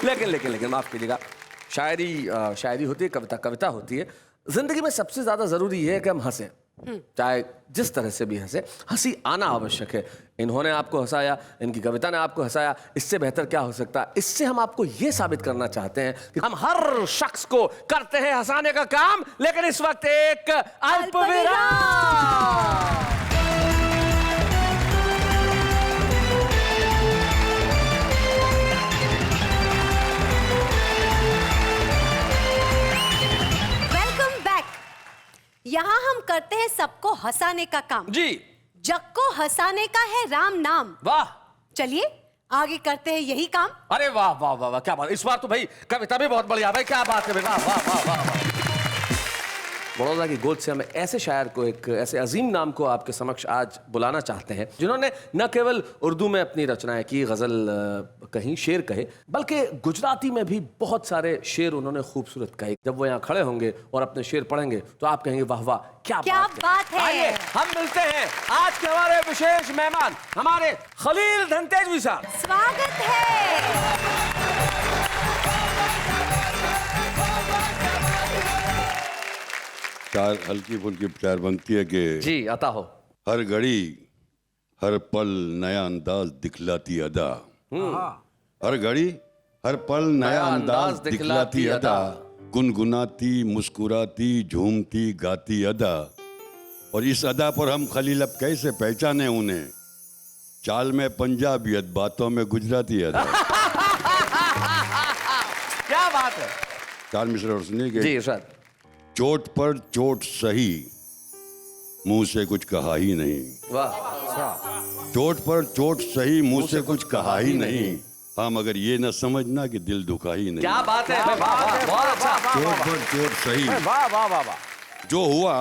लेकिन माफ कीजिएगा, शायरी होती है, कविता कविता होती है। जिंदगी में सबसे ज्यादा जरूरी है कि हम हंसें, चाहे जिस तरह से भी हंसे। हंसी आना आवश्यक है। इन्होंने आपको हंसाया, इनकी कविता ने आपको हंसाया, इससे बेहतर क्या हो सकता है। इससे हम आपको यह साबित करना चाहते हैं कि हम हर शख्स को करते हैं हंसाने का काम। लेकिन इस वक्त एक अल्प विराम। यहाँ हम करते हैं सबको हंसाने का काम जी। जग को हंसाने का है राम नाम। वाह, चलिए आगे करते हैं यही काम। अरे वाह वाह वाह वाह, क्या बात। इस बार तो भाई कविता भी बहुत बढ़िया भाई, क्या बात है भाई, वाह वाह वाह वाह। बड़ौदा की गोद से हम ऐसे शायर को, एक ऐसे अजीम नाम को आपके समक्ष आज बुलाना चाहते हैं, जिन्होंने न केवल उर्दू में अपनी रचनाएं की, गजल कहीं, शेर कहे, बल्कि गुजराती में भी बहुत सारे शेर उन्होंने खूबसूरत कहे। जब वो यहाँ खड़े होंगे और अपने शेर पढ़ेंगे तो आप कहेंगे वाह वाह, क्या बात है। आइए हम मिलते हैं आज के हमारे विशेष मेहमान, हमारे खलील धनतेजवी साहब। स्वागत है। चार हल्की फुल्की प्यार बनती है कि जी आता हो। हर घड़ी हर पल नया अंदाज दिखलाती अदा, हर घड़ी हर पल नया अंदाज दिखलाती अदा, गुनगुनाती मुस्कुराती झूमती गाती अदा। और इस अदा पर हम खलील अब कैसे पहचाने उन्हें, चाल में पंजाबियत बातों में गुजराती अदा। क्या बात है। चार मिसरे और सुनिए जी इरशाद। चोट पर चोट सही, मुंह से कुछ कहा ही नहीं। वाह, चोट पर चोट सही, मुंह से कुछ कहा ही नहीं। हाँ मगर ये न समझना कि दिल दुखा ही नहीं। क्या बात है, बहुत अच्छा। चोट पर चोट सही, वाह वाह वाह वाह। जो हुआ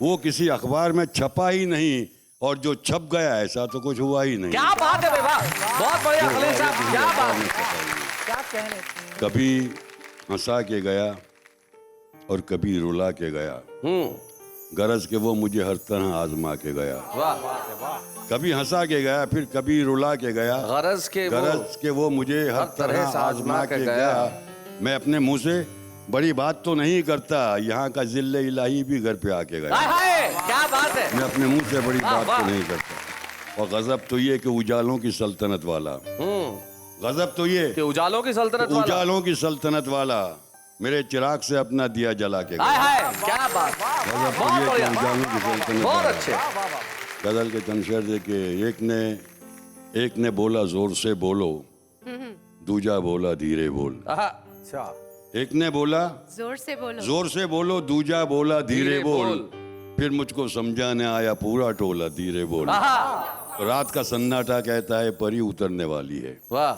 वो किसी अखबार में छपा ही नहीं, और जो छप गया ऐसा तो कुछ हुआ ही नहीं। क्या बात है भाई, वाह, बहुत बढ़िया खलील साहब, क्या बात है। क्या कह रहे थे। कभी हंसा के गया और कभी रुला के गया, गरज के वो मुझे हर तरह आजमा के गया। वाह, कभी हंसा के गया फिर कभी रुला के गया, गरज के वो मुझे हर तरह आजमा के गया। मैं अपने मुंह से बड़ी बात तो नहीं करता, यहाँ का जिल्ले इलाही भी घर पे आके गया। क्या बात है। मैं अपने मुंह से बड़ी बात तो नहीं करता। और गजब तो ये कि उजालों की सल्तनत वाला, गजब तो ये कि उजालों की सल्तनत वाला, उजालों की सल्तनत वाला मेरे चिराग से अपना दिया जला के गया। क्या बात, गजब तो ये कि उजालों की सल्तनत बहुत वाला। अच्छे। गजल के चंद शेर देखे, एक ने बोला जोर से बोलो, दूजा बोला धीरे बोल। एक ने बोला जोर से बोलो, दूजा बोला धीरे बोल। फिर मुझको समझाने आया पूरा टोला, धीरे बोल। रात का सन्नाटा कहता है परी उतरने वाली है। वाह,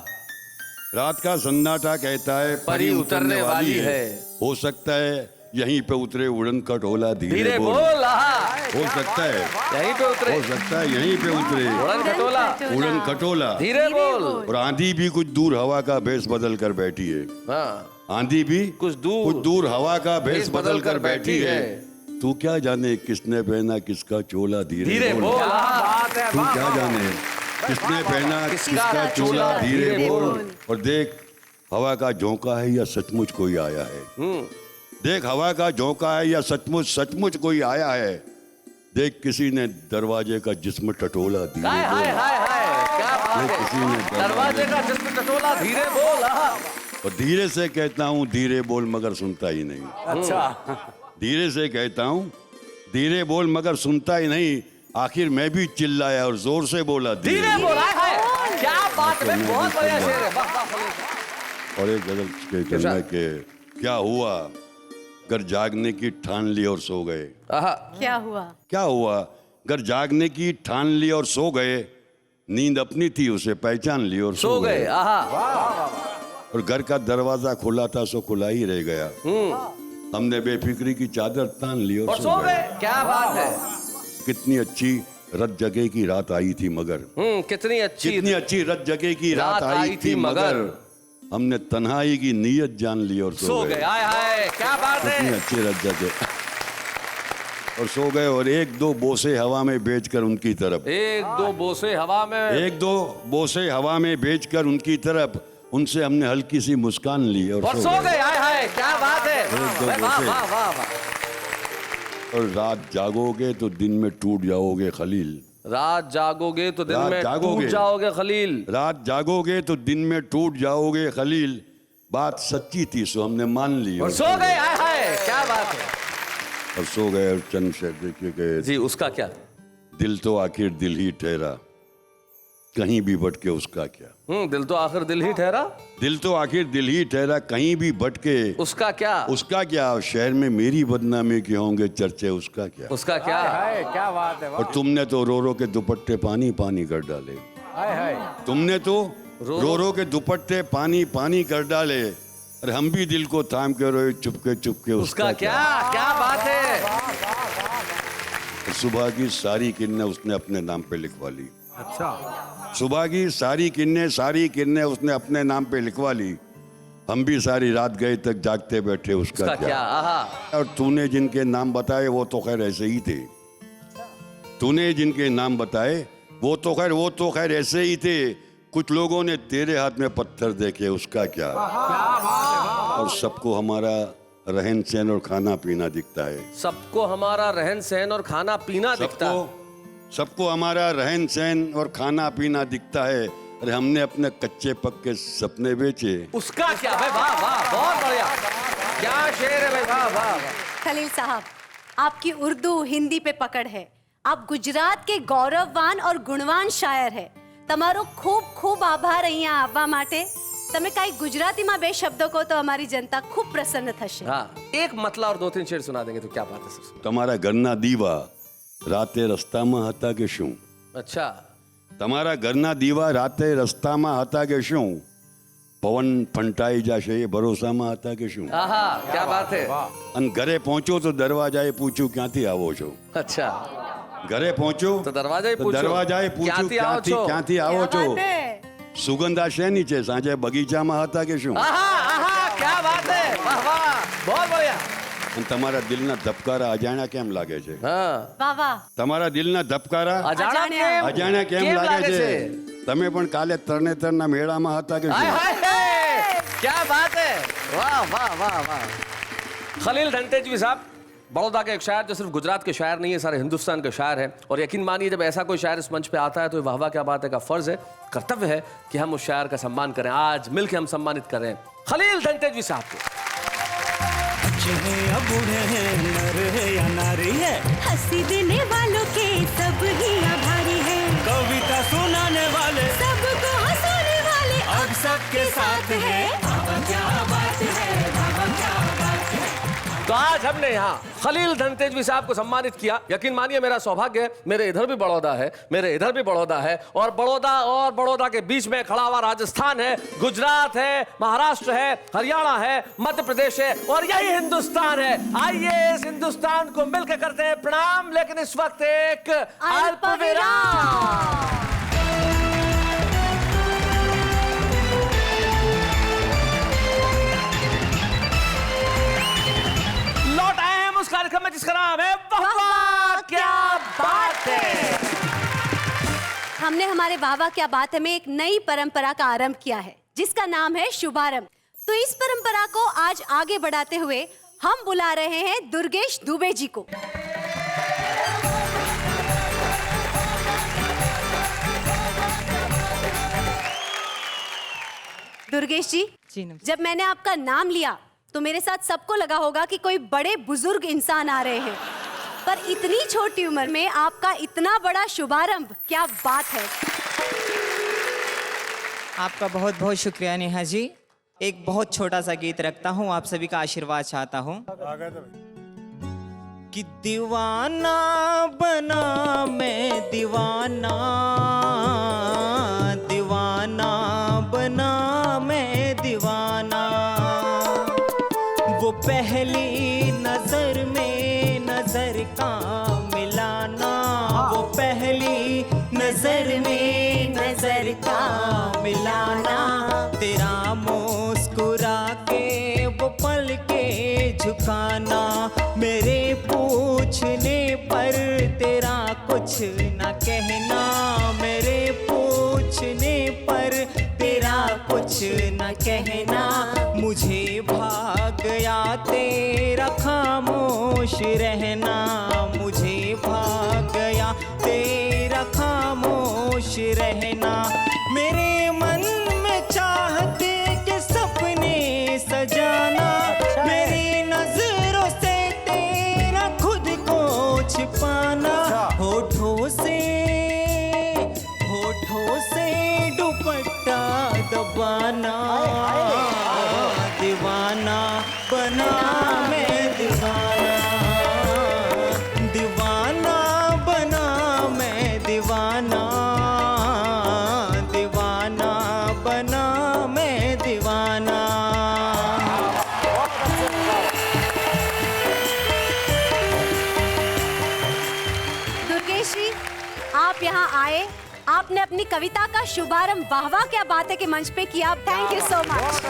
रात का सन्नाटा कहता है परी उतरने वाली है। हो सकता है यहीं पे उतरे उड़न खटोला, धीरे बोल। हो सकता है यहीं पे उतरे, हो सकता है यहीं पे उतरे उड़न खटोला, धीरे बोल। और आंधी भी कुछ दूर हवा का भेष बदल कर बैठी है। आंधी भी कुछ दूर हवा का भेष बदल कर बैठी है। तू क्या जाने किसने पहना किसका चोला धीरे धीरे बोल। बोल। बात है, तू वाह, क्या वाह। जाने किसने पहना किसका किसका चोला चोला धीरे धीरे बोल। बोल। और देख हवा का झोंका है या सचमुच कोई आया है। देख हवा का झोंका है या सचमुच सचमुच कोई आया है। देख किसी ने दरवाजे का जिस्म टटोला धीरे हाय हाय बोल। हाय हाय, क्या बात देख किसी ने है। दरवाजे का जिस्म टटोला धीरे बोल। हाँ। और धीरे से कहता हूँ धीरे बोल मगर सुनता ही नहीं। अच्छा। धीरे से कहता हूँ धीरे बोल मगर सुनता ही नहीं। आखिर मैं भी चिल्लाया और जोर से बोला धीरे बोल। हाय हाय, क्या बात है, बहुत बढ़िया शेर है। वाह वाह खलील। और एक गजल के कहना है कि क्या हुआ अगर जागने की ठान ली और सो गए। आहा। क्या हुआ? क्या हुआ अगर जागने की ठान ली और सो गए। नींद अपनी थी उसे पहचान ली और सो गए। आहा। और घर का दरवाजा खुला था सो खुला ही रह गया। हमने बेफिक्री की चादर तान ली और और सो गए। क्या बात है। कितनी अच्छी रत जगह की रात आई थी मगर। कितनी अच्छी रत जगह की रात आई थी मगर हमने तन्हाई की नीयत जान ली और सो गए। हाय हाय, क्या बात कितनी है। अच्छी रत जगह और सो गए। और एक दो बोसे हवा में बेचकर उनकी तरफ एक दो बोसे हवा में। एक दो बोसे हवा में बेचकर उनकी तरफ उनसे हमने हल्की सी मुस्कान ली और सो गए। हाय हाय, क्या बात है। दो वाह बोसे। वाह वाह वाह। और रात जागोगे तो दिन में टूट जाओगे खलील। रात जागोगे तो दिन रात में जागोगे। टूट जाओगे खलील। रात जागोगे तो दिन में टूट जाओगे खलील। बात सच्ची थी सो हमने मान ली और सो गए। हाय हाय, क्या बात है। और सो गए। और चंद शेर देखिए कि जी उसका क्या। दिल तो आखिर दिल ही ठहरा कहीं भी भटके उसका क्या। दिल तो आखिर दिल ही ठहरा। दिल तो आखिर दिल ही ठहरा कहीं भी भटके उसका क्या। उसका क्या। शहर में मेरी बदनामी के होंगे चर्चे उसका क्या। उसका क्या। क्या बात है। और तुमने तो रो रो के दुपट्टे पानी पानी कर डाले। हाय हाय। तुमने तो रो रो के दुपट्टे पानी पानी कर डाले। और हम भी दिल को थाम के रोए चुपके चुपके उसका क्या। क्या बात है। और सुबह की सारी किरणें उसने अपने नाम पे लिखवा ली। अच्छा। सुबह की सारी किरणें उसने अपने नाम पे लिखवा ली। हम भी सारी रात गए तक जागते बैठे उसका उसका क्या। आहा। और तूने जिनके नाम बताए वो तो खैर ऐसे ही थे। तूने जिनके नाम बताए वो तो खैर ऐसे ही थे। कुछ लोगों ने तेरे हाथ में पत्थर देखे उसका क्या। और सबको हमारा रहन सहन और खाना पीना दिखता है। सबको हमारा रहन सहन और खाना पीना दिखता है। सबको हमारा रहन सहन और खाना पीना दिखता है। अरे हमने अपने कच्चे पक्के सपने बेचे उसका क्या। भाई वाह वाह, बहुत बढ़िया। क्या शेर है भाई, वाह वाह वाह। खलील साहब, आपकी उर्दू हिंदी पे पकड़ है। आप गुजरात के गौरववान और गुणवान शायर है। તમારો ખૂબ ખૂબ આભાર અહીંયા આવવા માટે। તમે કાંઈ ગુજરાતીમાં બે શબ્દો કહો તો અમારી જનતા ખૂબ પ્રસન્ન થશે। हाँ, एक मतला और 2-3 शेर सुना देंगे तो क्या बात है सबसे। તમારા ઘરના દીવા રાતે રસ્તામાં હતા કે શું। अच्छा। તમારા ઘરના દીવા રાતે રસ્તામાં હતા કે શું। પવન ફંટાઈ જશે એ ભરોસામાં હતા કે શું। आहा, क्या बात है। અને ઘરે પહોંચો તો દરવાજાએ પૂછ્યું ક્યાંથી આવો છો। अच्छा। ઘરે પહોંચો तो દરવાજાએ પૂછો દરવાજાએ પૂછ્યું ક્યાંથી આવો છો। क्या बात है। સુગંધ આ શેની છે સાંજે બગીચામાં હતા કે શું। आहा, आहा, क्या बात है। वाह वाह, बहुत बढ़िया। અને તમારા દિલના ધબકારા અજાણ્યા કેમ લાગે છે। हाँ। वाह वाह। તમારા દિલના ધબકારા અજાણ્યા કેમ લાગે છે। તમે પણ કાલે તરણેતરના મેળામાં હતા કે हाय શું। हाय हाय, क्या बात है। वाह वाह वाह वाह। खलील धनतेजवी साहब, बड़ौदा के एक शायर जो सिर्फ गुजरात के शायर नहीं है, सारे हिंदुस्तान के शायर हैं। और यकीन मानिए जब ऐसा कोई शायर इस मंच पे आता है तो वाह वाह क्या बात है का फर्ज है, कर्तव्य है कि हम उस शायर का सम्मान करें। आज मिलकर हम सम्मानित कर रहे हैं खलील धनतेजवी साहब को। बच्चे हैं या बूढ़े हैं, नर है या नारी है, हंसी देने वालों के सब ही आभारी है। कविता सुनाने वाले सबको हंसाने वाले अब सबके साथ है। क्या बात है, क्या बात है। तो आज हमने यहाँ खलील धनतेजवी साहब को सम्मानित किया। यकीन मानिए मेरा सौभाग्य है, मेरे इधर भी बड़ौदा है, मेरे इधर भी बड़ौदा है, और बड़ौदा के बीच में खड़ा हुआ राजस्थान है, गुजरात है, महाराष्ट्र है, हरियाणा है, मध्य प्रदेश है, और यही हिंदुस्तान है। आइए इस हिंदुस्तान को मिलकर करते हैं प्रणाम, लेकिन इस वक्त एक अल्प विराम। लौट आए हम उस कार्यक्रम में जिसका नाम है हमने हमारे वाह वाह क्या बात है में एक नई परंपरा का आरंभ किया है जिसका नाम है शुभारंभ। तो इस परंपरा को आज आगे बढ़ाते हुए हम बुला रहे हैं दुर्गेश दुबे जी को। दुर्गेश जी, जब मैंने आपका नाम लिया तो मेरे साथ सबको लगा होगा कि कोई बड़े बुजुर्ग इंसान आ रहे हैं, पर इतनी छोटी उम्र में आपका इतना बड़ा शुभारंभ, क्या बात है। आपका बहुत बहुत शुक्रिया नेहा जी। एक बहुत छोटा सा गीत रखता हूँ, आप सभी का आशीर्वाद चाहता हूँ। कि दीवाना बना मैं दीवाना, दीवाना बना मैं दीवाना, वो पहली नजर में नजर का मिलाना, वो पहली नजर में नजर का मिलाना, तेरा मुस्कुरा के वो पल के झुकाना, मेरे पूछने पर तेरा कुछ न कहना, मेरे पूछने पर तेरा कुछ न कहना, मुझे भाग गया तेरा खामोश रहना, मुझे भाग गया तेरा खामोश रहना, मेरे मन में चाहते के सपने सजाना, मेरी नजरों से तेरा खुद को छिपाना, होठों से दुपट्टा दबाना, दीवाना बना मैं दीवाना, दीवाना बना मैं दीवाना, दीवाना बना मैं दीवाना। दुर्गेश जी, आप यहाँ आए, आपने अपनी कविता का शुभारंभ वाह वाह क्या बात है के मंच पे किया। Thank you so much.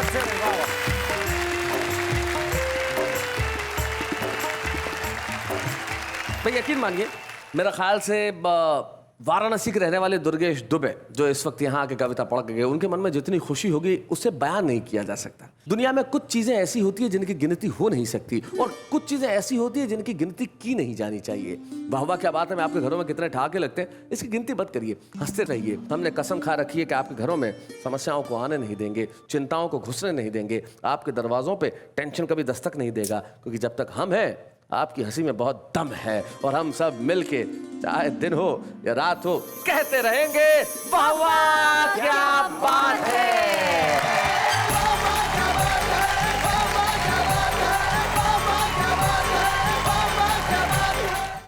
भाई यकीन मानिए, मेरा ख्याल से वाराणसी के रहने वाले दुर्गेश दुबे जो इस वक्त यहाँ आके कविता पढ़ के गए, उनके मन में जितनी खुशी होगी उससे बयान नहीं किया जा सकता। दुनिया में कुछ चीजें ऐसी होती है जिनकी गिनती हो नहीं सकती और कुछ चीजें ऐसी होती है जिनकी गिनती की नहीं जानी चाहिए। वाह वाह क्या बात है, मैं आपके घरों में कितने ठहाके लगते हैं इसकी गिनती मत करिए, हंसते रहिए। हमने कसम खा रखी है कि आपके घरों में समस्याओं को आने नहीं देंगे, चिंताओं को घुसने नहीं देंगे, आपके दरवाजों पे टेंशन कभी दस्तक नहीं देगा, क्योंकि जब तक हम हैं आपकी हंसी में बहुत दम है और हम सब मिलके चाहे दिन हो या रात हो कहते रहेंगे वाह वाह क्या बात है।